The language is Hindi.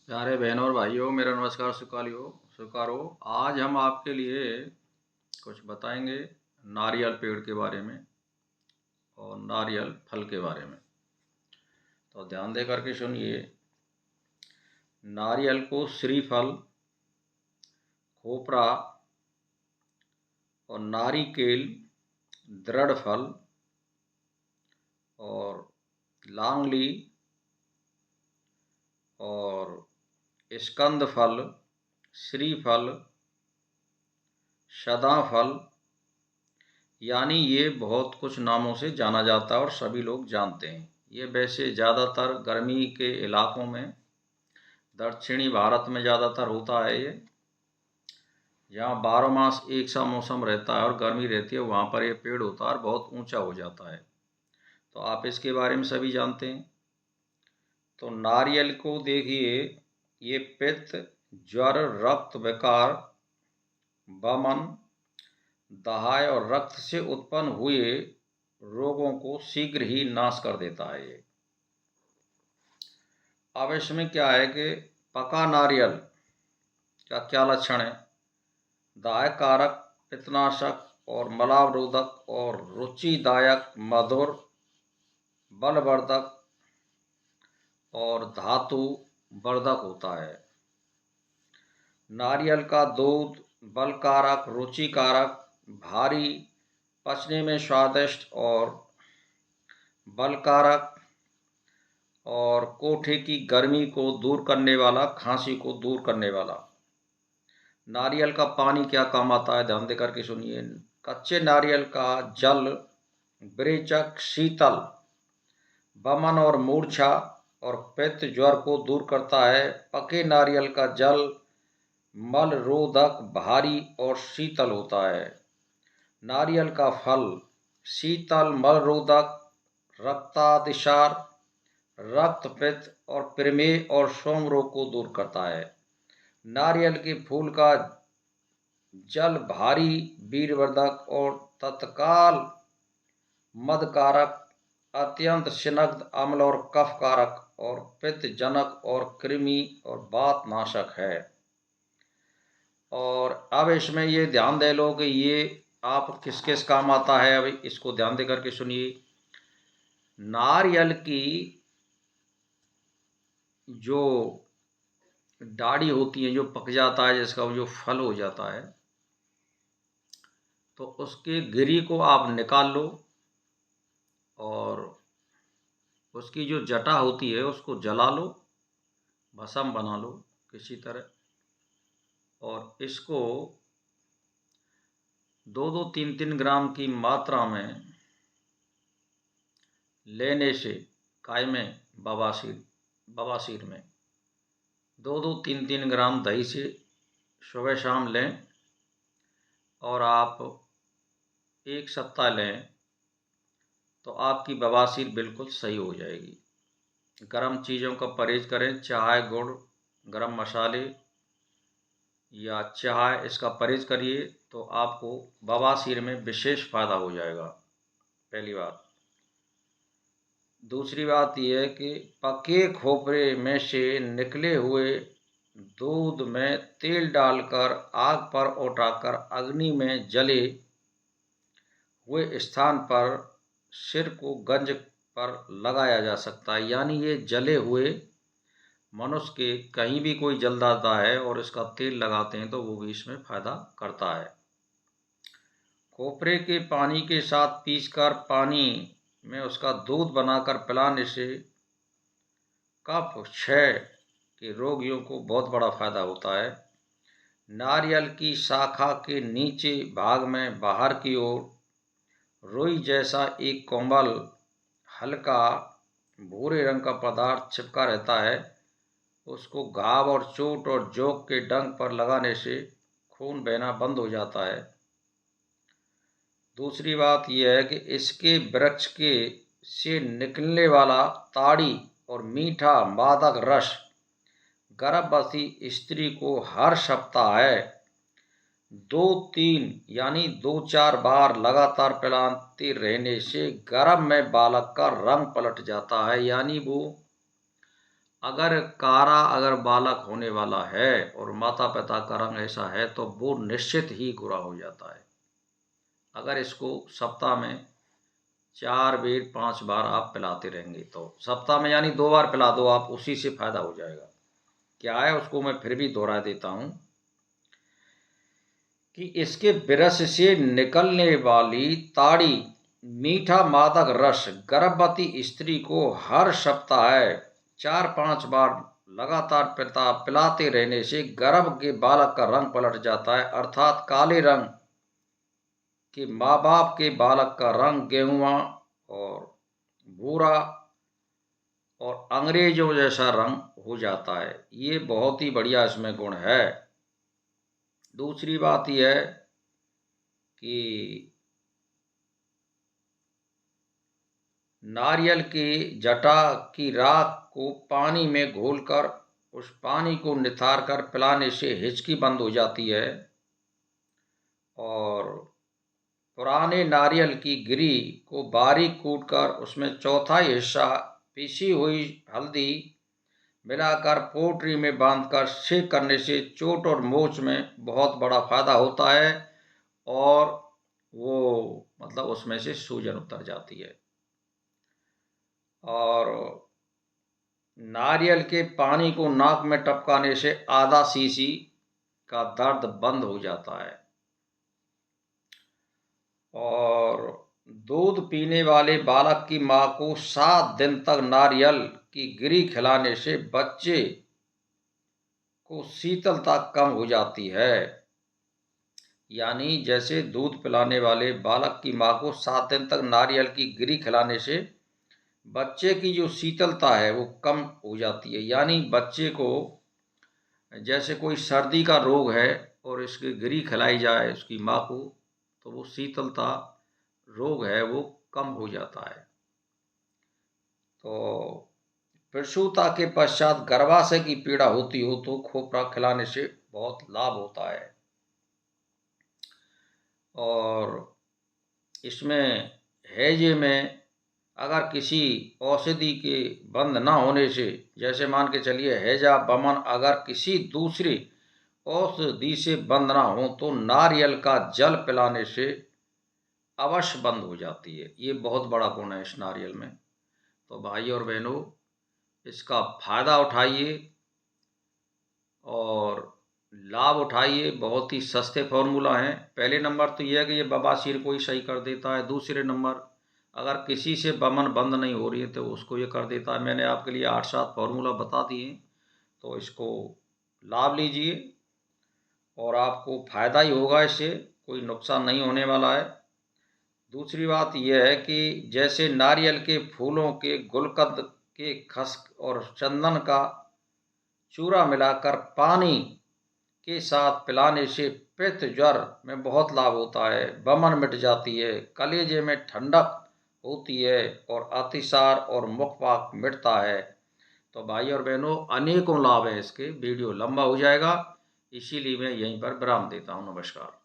प्यारे बहनों और भाइयों, मेरा नमस्कार स्वीकार हो। आज हम आपके लिए कुछ बताएंगे नारियल पेड़ के बारे में और नारियल फल के बारे में। तो ध्यान दे करके सुनिए। नारियल को श्रीफल, खोपरा और नारिकेल, दृढ़ फल और लांगली और स्कंद फल, श्रीफल, सदाफल, यानी ये बहुत कुछ नामों से जाना जाता है और सभी लोग जानते हैं। ये वैसे ज़्यादातर गर्मी के इलाकों में, दक्षिणी भारत में ज़्यादातर होता है। ये जहाँ 12 मास एक सा मौसम रहता है और गर्मी रहती है, वहाँ पर ये पेड़ होता है और बहुत ऊंचा हो जाता है। तो आप इसके बारे में सभी जानते हैं। तो नारियल को देखिए, ये पित्त, ज्वर, रक्त विकार, वमन, दाह और रक्त से उत्पन्न हुए रोगों को शीघ्र ही नाश कर देता है ये। अब इसमें क्या है कि पका नारियल का क्या लक्षण है? दाह कारक, पित्तनाशक और मलावरोधक और रुचिदायक, मधुर, बलवर्धक और धातु वर्धक होता है। नारियल का दूध बलकारक, रुचिकारक, भारी, पचने में स्वादिष्ट और बलकारक और कोठे की गर्मी को दूर करने वाला, खांसी को दूर करने वाला। नारियल का पानी क्या काम आता है? ध्यान देकर के सुनिए। कच्चे नारियल का जल विरेचक, शीतल, वमन और मूर्छा और पित्त, ज्वर को दूर करता है। पके नारियल का जल मलरोधक, भारी और शीतल होता है। नारियल का फल शीतल, मलरोधक, रक्तादिसार, रक्त, पित्त और प्रमेह और सोम रोग को दूर करता है। नारियल के फूल का जल भारी, वीरवर्धक और तत्काल मदकारक, अत्यंत स्निग्ध, अम्ल और कफकारक और पित्त जनक और कृमि और वात नाशक है। और अब इसमें ये ध्यान दे लो कि ये आप किस किस काम आता है। अब इसको ध्यान दे करके सुनिए। नारियल की जो डाढ़ी होती है, जो पक जाता है, जिसका जो फल हो जाता है, तो उसके गिरी को आप निकाल लो और उसकी जो जटा होती है उसको जला लो, भस्म बना लो किसी तरह। और इसको 2-2, 3-3 ग्राम की मात्रा में लेने से काय में, बवासीर में 2-2, 3-3 ग्राम दही से सुबह शाम लें और आप 1 सप्ताह लें तो आपकी बवासीर बिल्कुल सही हो जाएगी। गरम चीज़ों का परहेज करें, चाय, गुड़, गरम मसाले या चाय, इसका परहेज करिए तो आपको बवासीर में विशेष फायदा हो जाएगा। पहली बात। दूसरी बात यह है कि पके खोपरे में से निकले हुए दूध में तेल डालकर आग पर उठाकर अग्नि में जले हुए स्थान पर सिर को गंज पर लगाया जा सकता है। यानी ये जले हुए मनुष्य के कहीं भी कोई जल जाता है और इसका तेल लगाते हैं तो वो भी इसमें फायदा करता है। खोपरे के पानी के साथ पीसकर पानी में उसका दूध बनाकर पिलाने से कफ, क्षय के रोगियों को बहुत बड़ा फायदा होता है। नारियल की शाखा के नीचे भाग में बाहर की ओर रुई जैसा एक कोमल, हल्का भूरे रंग का पदार्थ चिपका रहता है। उसको घाव और चोट और जोक के डंक पर लगाने से खून बहना बंद हो जाता है। दूसरी बात यह है कि इसके वृक्ष के से निकलने वाला ताड़ी और मीठा मादक रस गर्भवती स्त्री को हर सप्ताह 2-3 यानी 2-4 बार लगातार पिलाते रहने से गर्भ में बालक का रंग पलट जाता है। यानी वो अगर बालक होने वाला है और माता पिता का रंग ऐसा है तो वो निश्चित ही गोरा हो जाता है। अगर इसको सप्ताह में 4 बार 5 बार आप पिलाते रहेंगे तो सप्ताह में यानी 2 बार पिला दो आप, उसी से फायदा हो जाएगा। क्या है उसको मैं फिर भी दोहरा देता हूँ कि इसके ब्रश से निकलने वाली ताड़ी मीठा मादक रस गर्भवती स्त्री को हर सप्ताह 4-5 बार लगातार पिलाते रहने से गर्भ के बालक का रंग पलट जाता है, अर्थात काले रंग कि माँ बाप के बालक का रंग गेहुआ और भूरा और अंग्रेजों जैसा रंग हो जाता है। ये बहुत ही बढ़िया इसमें गुण है। दूसरी बात यह है कि नारियल की जटा की राख को पानी में घोलकर उस पानी को निथार कर पिलाने से हिचकी बंद हो जाती है। और पुराने नारियल की गिरी को बारीक कूटकर उसमें चौथाई हिस्सा पीसी हुई हल्दी मिलाकर पोटली में बांधकर सेक करने से चोट और मोच में बहुत बड़ा फायदा होता है और वो मतलब उसमें से सूजन उतर जाती है। और नारियल के पानी को नाक में टपकाने से आधा सीसी का दर्द बंद हो जाता है। और दूध पीने वाले बालक की मां को 7 दिन तक नारियल की गिरी खिलाने से बच्चे को शीतलता कम हो जाती है। यानी जैसे दूध पिलाने वाले बालक की मां को 7 दिन तक नारियल की गिरी खिलाने से बच्चे की जो शीतलता है वो कम हो जाती है। यानी बच्चे को जैसे कोई सर्दी का रोग है और इसकी गिरी खिलाई जाए उसकी माँ को तो वो शीतलता रोग है वो कम हो जाता है। तो प्रसूता के पश्चात गर्भाशय की पीड़ा होती हो तो खोपरा खिलाने से बहुत लाभ होता है। और इसमें हैजे में अगर किसी औषधि के बंद न होने से, जैसे मान के चलिए हैजा बमन अगर किसी दूसरी औषधि से बंद ना हो तो नारियल का जल पिलाने से अवश्य बंद हो जाती है। ये बहुत बड़ा गुण है इस नारियल में। तो भाई और बहनों इसका फायदा उठाइए और लाभ उठाइए। बहुत ही सस्ते फॉर्मूला हैं। पहले नंबर तो यह है कि ये बवासीर को ही सही कर देता है। दूसरे नंबर अगर किसी से बमन बंद नहीं हो रही है तो उसको ये कर देता है। मैंने आपके लिए 8-7 फॉर्मूला बता दिए, तो इसको लाभ लीजिए और आपको फायदा ही होगा, इससे कोई नुकसान नहीं होने वाला है। दूसरी बात यह है कि जैसे नारियल के फूलों के गुलकंद के खस और चंदन का चूरा मिलाकर पानी के साथ पिलाने से पित्त ज्वर में बहुत लाभ होता है, बमन मिट जाती है, कलेजे में ठंडक होती है और अतिसार और मुखपाक मिटता है। तो भाई और बहनों अनेकों लाभ हैं इसके। वीडियो लंबा हो जाएगा इसीलिए मैं यहीं पर विराम देता हूँ। नमस्कार।